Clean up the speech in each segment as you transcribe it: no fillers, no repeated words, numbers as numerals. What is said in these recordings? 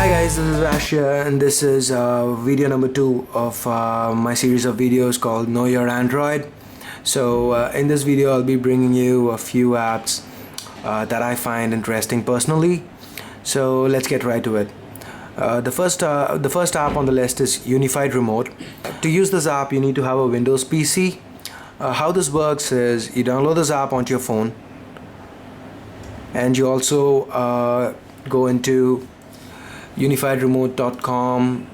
Hi guys, this is Rash here, and this is video number 2 of my series of videos called Know Your Android. So in this video I'll be bringing you a few apps that I find interesting personally. So let's get right to it. The first app on the list is Unified Remote. To use this app you need to have a Windows PC. How this works is you download this app onto your phone, and you also go into unifiedremote.com.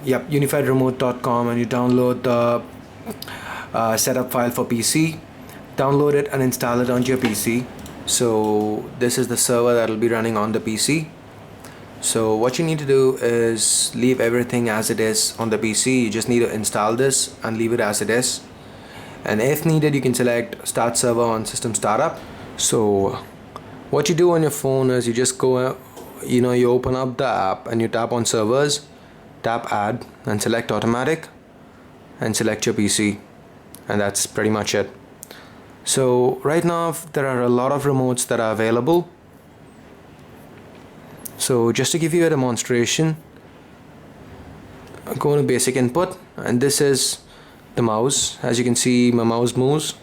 unifiedremote.com, and you download the setup file for PC. Download it and install it onto your PC. So this is the server that will be running on the PC. So what you need to do is leave everything as it is on the PC. You just need to install this and leave it as it is, and if needed you can select start server on system startup. So what you do on your phone is you just go, you open up the app and you tap on servers, tap add and select automatic and select your PC, and that's pretty much it. So right now there are a lot of remotes that are available. So just to give you a demonstration, go to basic input, and this is the mouse. As you can see, my mouse moves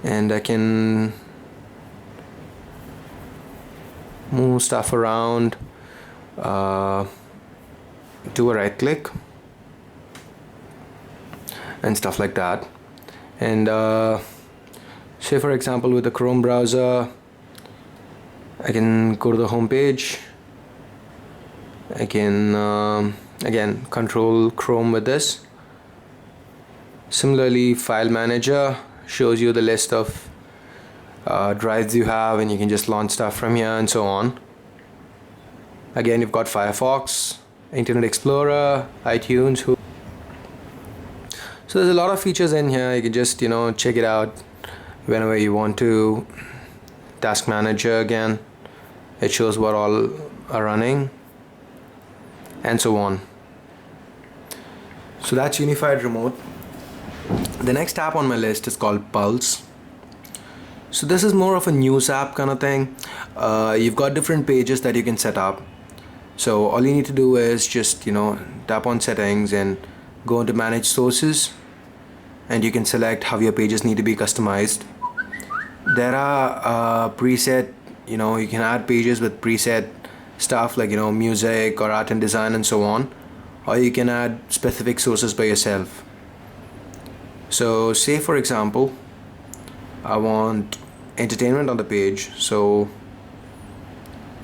and I can move stuff around, do a right click and stuff like that. And say for example with the Chrome browser, I can go to the home page. I can again control Chrome with this. Similarly, file manager shows you the list of drives you have, and you can just launch stuff from here and so on. Again, you've got Firefox, Internet Explorer, iTunes. So there's a lot of features in here. You can just check it out whenever you want to. Task manager, again, it shows what all are running and so on. So that's Unified Remote. The next app on my list is called Pulse. So this is more of a news app kind of thing. You've got different pages that you can set up. So all you need to do is just tap on settings and go into manage sources, and you can select how your pages need to be customized. There are preset, you can add pages with preset stuff like music or art and design and so on, or you can add specific sources by yourself. So say for example I want entertainment on the page, so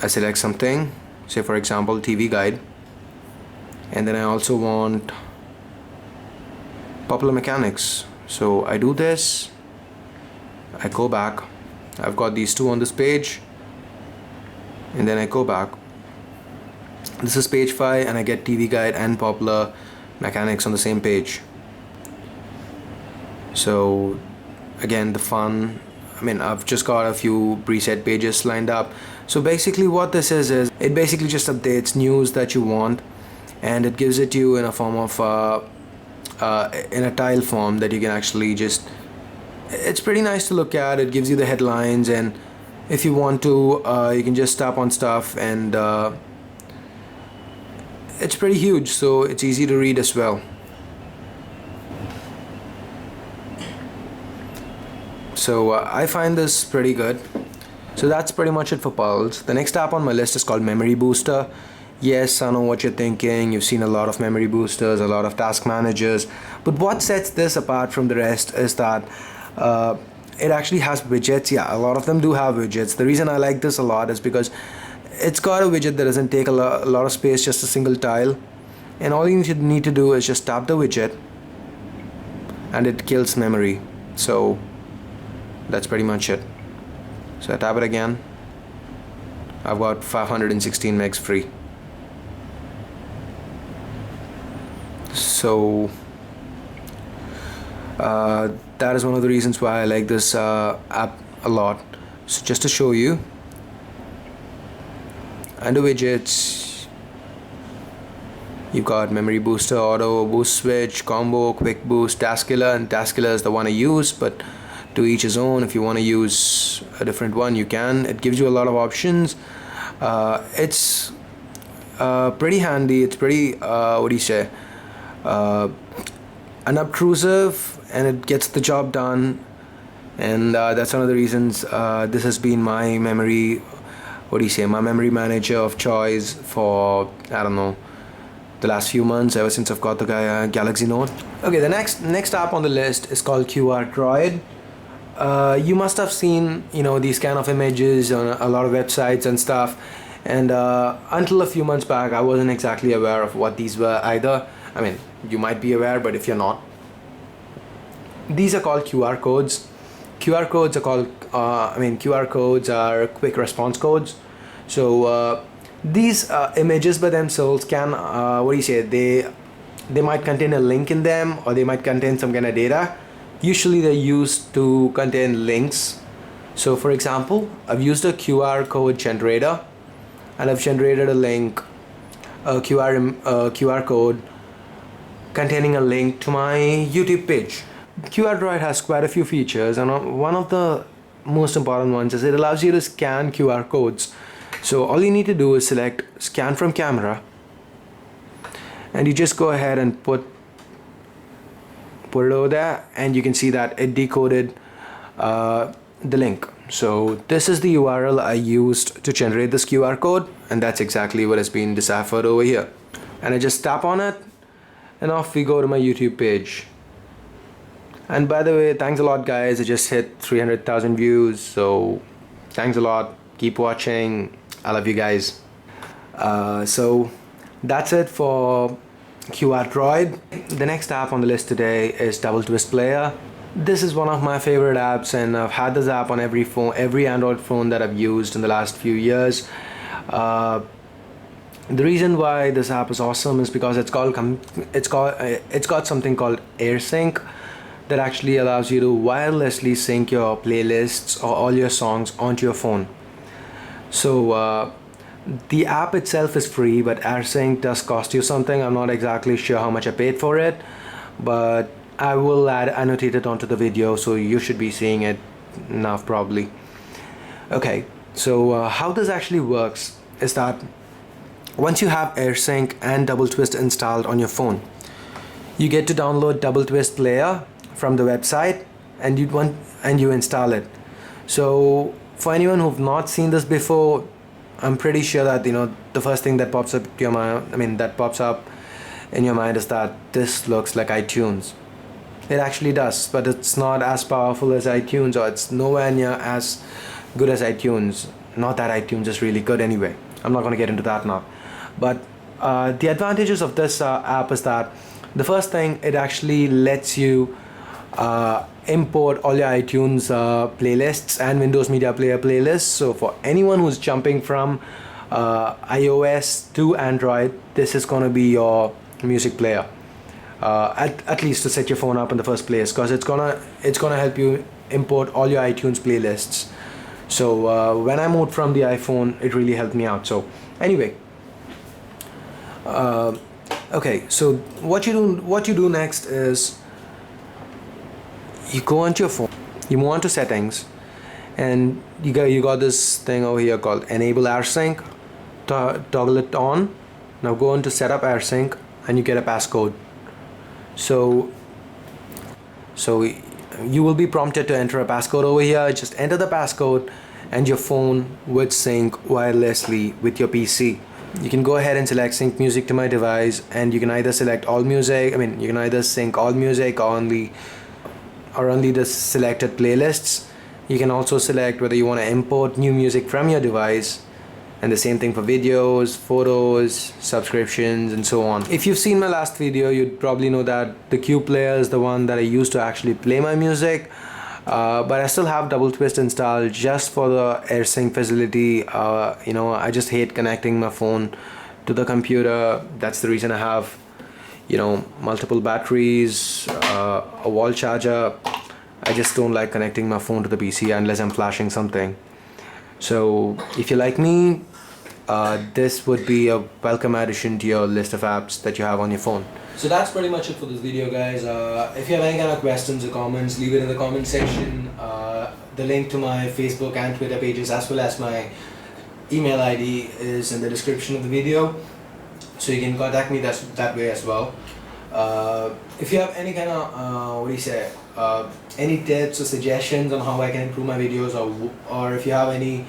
I select something, say for example TV guide, and then I also want popular mechanics. So I do this, I go back, I've got these two on this page, and then I go back. This is page 5 and I get TV guide and popular mechanics on the same page. So again, the fun, I've just got a few preset pages lined up. So basically what this is it basically just updates news that you want, and it gives it to you in a form of in a tile form that you can actually just, it's pretty nice to look at. It gives you the headlines, and if you want to you can just tap on stuff, and it's pretty huge, so it's easy to read as well. So I find this pretty good. So that's pretty much it for Pulse. The next app on my list is called Memory Booster. Yes, I know what you're thinking. You've seen a lot of memory boosters, a lot of task managers, but what sets this apart from the rest is that it actually has widgets. Yeah, a lot of them do have widgets. The reason I like this a lot is because it's got a widget that doesn't take a lot of space, just a single tile, and all you need to do is just tap the widget and it kills memory. So that's pretty much it. So I tap it again, I've got 516 megs free. So that is one of the reasons why I like this app a lot. So just to show you, under widgets you've got memory booster, auto, boost switch, combo, quick boost, task killer, and task killer is the one I use, but to each his own. If you want to use a different one, you can. It gives you a lot of options. It's pretty handy. It's pretty what do you say, unobtrusive, and it gets the job done. And that's one of the reasons this has been my memory, what do you say, my memory manager of choice for, I don't know, the last few months, ever since I've got the Galaxy Note. Okay, the next app on the list is called Droid. You must have seen, these kind of images on a lot of websites and stuff. And until a few months back, I wasn't exactly aware of what these were either. I mean, you might be aware, but if you're not, these are called QR codes. QR codes are called, QR codes are quick response codes. So these images by themselves can, they might contain a link in them, or they might contain some kind of data. Usually they're used to contain links. So for example, I've used a QR code generator, and I've generated a link, a QR code containing a link to my YouTube page. Droid has quite a few features, and one of the most important ones is it allows you to scan QR codes. So all you need to do is select scan from camera, and you just go ahead and put it over there, and you can see that it decoded the link. So this is the URL I used to generate this QR code, and that's exactly what has been deciphered over here. And I just tap on it, and off we go to my YouTube page. And by the way, thanks a lot guys, I just hit 300,000 views, so thanks a lot, keep watching, I love you guys. So that's it for Droid. The next app on the list today is Doubletwist Player. This is one of my favorite apps, and I've had this app on every Android phone that I've used in the last few years. The reason why this app is awesome is because it's got something called AirSync that actually allows you to wirelessly sync your playlists or all your songs onto your phone. So the app itself is free, but AirSync does cost you something. I'm not exactly sure how much I paid for it, but I will annotate it onto the video, so you should be seeing it now probably. Okay, so how this actually works is that once you have AirSync and Doubletwist installed on your phone, you get to download Doubletwist Player from the website, and you install it. So for anyone who've not seen this before, I'm pretty sure that the first thing that pops up to your mind, that pops up in your mind is that this looks like iTunes. It actually does, but it's not as powerful as iTunes, or it's nowhere near as good as iTunes. Not that iTunes is really good anyway. I'm not going to get into that now. But the advantages of this app is that the first thing, it actually lets you import all your iTunes playlists and Windows Media Player playlists. So for anyone who's jumping from iOS to Android, this is going to be your music player. At least to set your phone up in the first place, because it's gonna help you import all your iTunes playlists. So when I moved from the iPhone, it really helped me out. So anyway, okay, so what you do next is you go onto your phone, you move on to settings, and you got this thing over here called Enable AirSync. Toggle it on. Now go on to Setup AirSync, and you get a passcode. So you will be prompted to enter a passcode over here. Just enter the passcode, and your phone would sync wirelessly with your PC. You can go ahead and select sync music to my device, and you can either select all music. You can either sync all music or only the selected playlists. You can also select whether you want to import new music from your device, and the same thing for videos, photos, subscriptions, and so on. If you've seen my last video, you'd probably know that the Q player is the one that I use to actually play my music, but I still have Doubletwist installed just for the AirSync facility. I just hate connecting my phone to the computer. That's the reason I have multiple batteries, a wall charger. I just don't like connecting my phone to the PC unless I'm flashing something. So if you like me, this would be a welcome addition to your list of apps that you have on your phone. So that's pretty much it for this video, guys. If you have any kind of questions or comments, leave it in the comment section. The link to my Facebook and Twitter pages, as well as my email ID is in the description of the video, so you can contact me that way as well. If you have any kind of any tips or suggestions on how I can improve my videos, or if you have any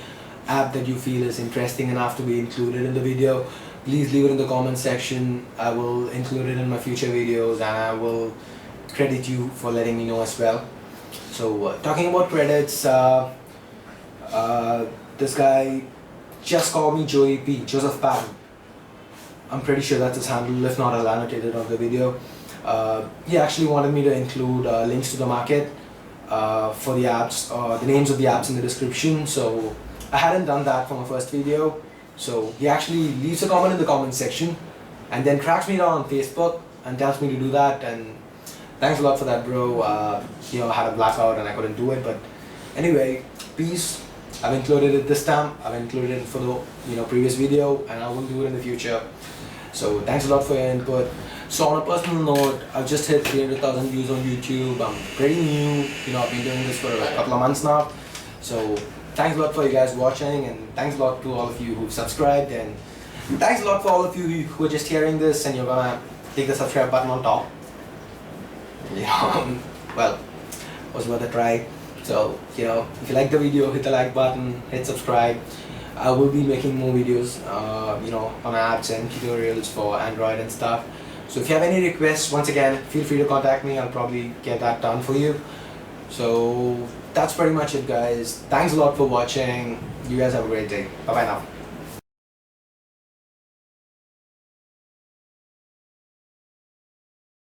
app that you feel is interesting enough to be included in the video, please leave it in the comment section. I will include it in my future videos, and I will credit you for letting me know as well. So talking about credits, this guy just called me Joey P, Joseph Patton. I'm pretty sure that's his handle, if not I'll annotate it on the video. He actually wanted me to include links to the market for the apps, the names of the apps in the description. So I hadn't done that for my first video. So he actually leaves a comment in the comment section and then tracks me down on Facebook and tells me to do that. And thanks a lot for that, bro. I had a blackout and I couldn't do it, but anyway, peace. I've included it this time. I've included it for the previous video, and I will do it in the future. So thanks a lot for your input. So on a personal note, I've just hit 300,000 views on YouTube. I'm pretty new. I've been doing this for a couple of months now. So thanks a lot for you guys watching, and thanks a lot to all of you who've subscribed, and thanks a lot for all of you who are just hearing this and you're gonna click the subscribe button on top. Well, was worth a try. So if you like the video, hit the like button, hit subscribe. I will be making more videos on apps and tutorials for Android and stuff. So if you have any requests, once again, feel free to contact me. I'll probably get that done for you. So that's pretty much it, guys. Thanks a lot for watching. You guys have a great day. Bye bye now.